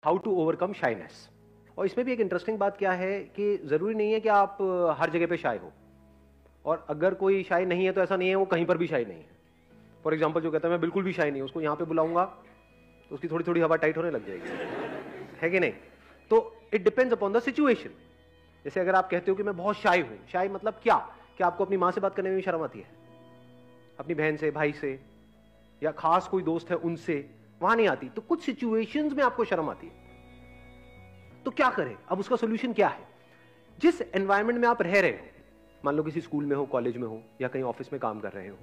How to overcome shyness. और इसमें भी एक इंटरेस्टिंग बात क्या है कि जरूरी नहीं है कि आप हर जगह पे शाय हो, और अगर कोई शाय नहीं है तो ऐसा नहीं है वो कहीं पर भी शाय नहीं है। फॉर एग्जाम्पल जो कहता है मैं बिल्कुल भी शाय नहीं, उसको यहां पे बुलाऊंगा तो उसकी थोड़ी थोड़ी हवा टाइट होने लग जाएगी, है कि नहीं? तो it depends upon the situation. जैसे अगर आप कहते हो कि मैं बहुत शाय हूं, शाय मतलब क्या? कि आपको अपनी मां से बात करने में भी शर्म आती है, अपनी बहन से, भाई से, या खास कोई दोस्त है उनसे, वहां नहीं आती। तो कुछ सिचुएशंस में आपको शर्म आती है, तो क्या करें? अब उसका सोल्यूशन क्या है? जिस एनवायरनमेंट में आप रह रहे हो, मान लो किसी स्कूल में हो, कॉलेज में हो, या कहीं ऑफिस में काम कर रहे हो,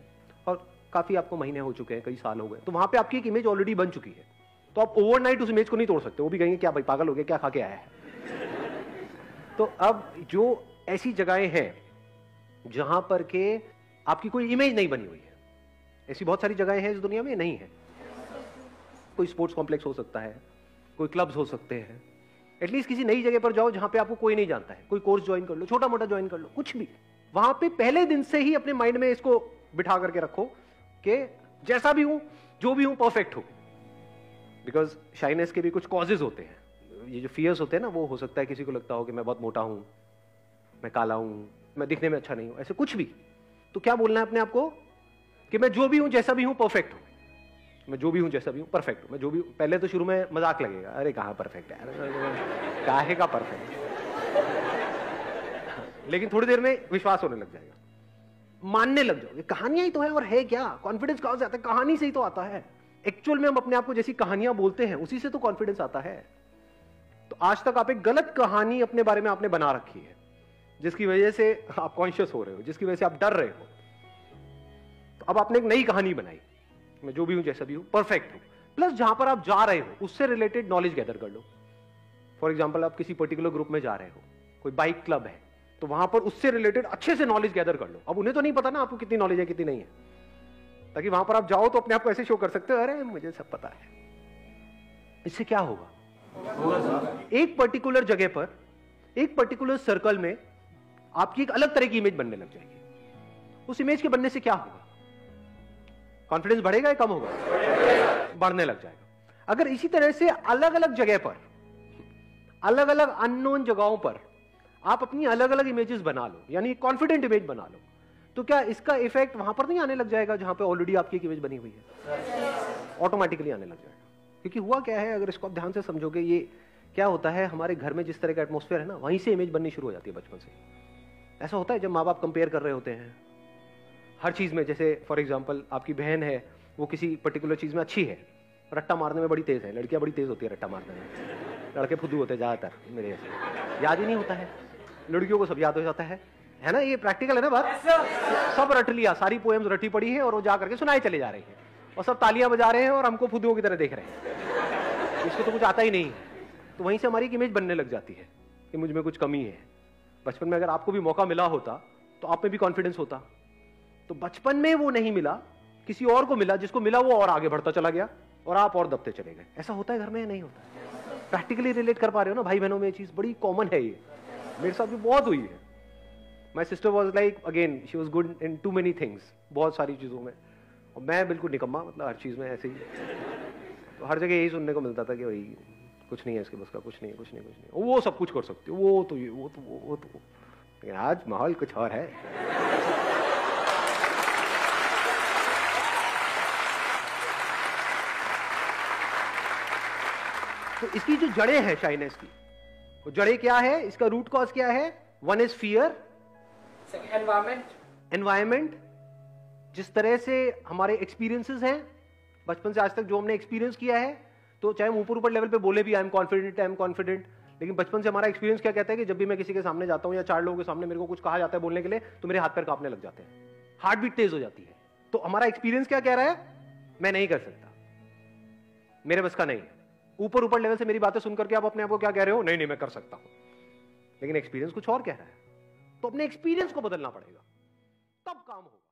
और काफी आपको महीने हो चुके हैं, कई साल हो गए, तो वहां पे आपकी एक इमेज ऑलरेडी बन चुकी है। तो आप ओवरनाइट उस इमेज को नहीं तोड़ सकते। वो भी कहेंगे क्या भाई पागल हो गया, क्या खा के आया है? तो अब जो ऐसी जगहें हैं जहां पर के आपकी कोई इमेज नहीं बनी हुई है, ऐसी बहुत सारी जगहें हैं इस दुनिया में नहीं है। कोई स्पोर्ट्स कॉम्प्लेक्स हो सकता है, कोई क्लब्स हो सकते हैं। एटलीस्ट किसी नई जगह पर जाओ जहां पे आपको कोई नहीं जानता है, कोई कोर्स ज्वाइन कर लो, छोटा मोटा ज्वाइन कर लो, कुछ भी। वहां पे पहले दिन से ही अपने माइंड में इसको बिठा करके रखो कि जैसा भी हूं, जो भी हूं, परफेक्ट हूं। बिकॉज शाइनेस के भी कुछ कॉजेज होते हैं। ये जो फियर्स होते हैं ना, वो हो सकता है किसी को लगता हो कि मैं बहुत मोटा हूं, मैं काला हूं, मैं दिखने में अच्छा नहीं हूं, ऐसे कुछ भी। तो क्या बोलना है अपने आप को कि मैं जो भी हूं, जैसा भी हूं, परफेक्ट हूं। मैं जो भी हूं, जैसा भी हूं, परफेक्ट हूं। मैं जो भी, पहले तो शुरू में मजाक लगेगा, अरे कहां परफेक्ट है, काहे का परफेक्ट। लेकिन थोड़ी देर में विश्वास होने लग जाएगा, मानने लग जाओगे कहानियां ही तो है, और है क्या? कॉन्फिडेंस कहां से आता है? कहानी से ही तो आता है। एक्चुअल में हम अपने आप को जैसी कहानियां बोलते हैं उसी से तो कॉन्फिडेंस आता है। तो आज तक आप एक गलत कहानी अपने बारे में आपने बना रखी है, जिसकी वजह से आप कॉन्शियस हो रहे हो, जिसकी वजह से आप डर रहे हो। तो अब आपने एक नई कहानी बनाई, मैं जो भी हूं, जैसा भी हूं, परफेक्ट हूं। प्लस जहां पर आप जा रहे हो उससे रिलेटेड नॉलेज गैदर कर लो। फॉर एग्जाम्पल आप किसी पर्टिकुलर ग्रुप में जा रहे हो, कोई बाइक क्लब है, तो वहां पर उससे रिलेटेड अच्छे से नॉलेज गैदर कर लो। अब उन्हें तो नहीं पता ना आपको कितनी नॉलेज है कितनी नहीं है, ताकि वहां पर आप जाओ तो अपने आप को ऐसे शो कर सकते हो, अरे मुझे सब पता है। इससे क्या होगा? एक पर्टिकुलर जगह पर, एक पर्टिकुलर सर्कल में आपकी एक अलग तरह की इमेज बनने लग जाएगी। उस इमेज के बनने से क्या होगा? कॉन्फिडेंस बढ़ेगा या कम होगा? बढ़ने लग जाएगा। अगर इसी तरह से अलग अलग जगह पर, अलग अलग अननोन जगहों पर आप अपनी अलग अलग इमेजेस बना लो, यानी कॉन्फिडेंट इमेज बना लो, तो क्या इसका इफेक्ट वहां पर नहीं आने लग जाएगा जहां पे ऑलरेडी आपकी एक इमेज बनी हुई है? ऑटोमेटिकली आने लग जाएगा। क्योंकि हुआ क्या है, अगर इसको आप ध्यान से समझोगे, ये क्या होता है, हमारे घर में जिस तरह का एटमॉस्फेयर है ना, वहीं से इमेज बननी शुरू हो जाती है बचपन से। ऐसा होता है जब माँ बाप कंपेयर कर रहे होते हैं हर चीज में। जैसे फॉर एग्जाम्पल आपकी बहन है, वो किसी पर्टिकुलर चीज में अच्छी है, रट्टा मारने में बड़ी तेज है। लड़कियां बड़ी तेज होती है रट्टा मारने में, लड़के फुद्दू होते हैं ज्यादातर, मेरे ऐसे याद ही नहीं होता है। लड़कियों को सब याद हो जाता है ना? ये प्रैक्टिकल है ना बात। सब रट लिया, सारी पोएम्स रटी पड़ी है, और वो जा करके सुनाई चले जा रही है, और सब तालियां बजा रहे हैं और हमको फुद्दुओं की तरह देख रहे हैं। इसको तो कुछ आता ही नहीं है। तो वहीं से हमारी एक इमेज बनने लग जाती है कि मुझ में कुछ कमी है। बचपन में अगर आपको भी मौका मिला होता तो आप में भी कॉन्फिडेंस होता। तो बचपन में वो नहीं मिला, किसी और को मिला, जिसको मिला वो और आगे बढ़ता चला गया, और आप और दबते चले गए। ऐसा होता है घर में या नहीं होता? प्रैक्टिकली रिलेट कर पा रहे हो ना भाई बहनों में? ये चीज बड़ी कॉमन है, ये मेरे साथ भी बहुत हुई है। My sister was like, again she was good in too many things, बहुत सारी चीजों में, और मैं बिल्कुल निकम्मा, मतलब हर चीज में ऐसे ही। तो हर जगह यही सुनने को मिलता था कि भाई कुछ नहीं है इसके बस का, कुछ नहीं है, कुछ नहीं, कुछ नहीं, वो सब कुछ कर सकती हो, वो तो ये, वो तो वो तो। लेकिन आज माहौल कुछ और है। तो इसकी जो जड़ें हैं शाइनेस की, वो जड़ें क्या है, इसका रूट कॉज क्या है? वन इज फियर, एनवायरमेंट, जिस तरह से हमारे एक्सपीरियंसेस हैं बचपन से आज तक, जो हमने एक्सपीरियंस किया है। तो चाहे हम ऊपर ऊपर लेवल पे बोले भी I am confident, I am confident, लेकिन बचपन से हमारा एक्सपीरियंस क्या कहता है कि जब भी मैं किसी के सामने जाता हूं या चार लोगों के सामने मेरे को कुछ कहा जाता है बोलने के लिए, तो मेरे हाथ पैर कांपने लग जाते हैं, हार्ट बीट तेज हो जाती है। तो हमारा एक्सपीरियंस क्या कह रहा है? मैं नहीं कर सकता, मेरे बस का नहीं है। ऊपर ऊपर लेवल से मेरी बातें सुनकर के आप अपने आप को क्या कह रहे हो? नहीं नहीं मैं कर सकता हूं, लेकिन एक्सपीरियंस कुछ और कह रहा है। तो अपने एक्सपीरियंस को बदलना पड़ेगा, तब काम होगा।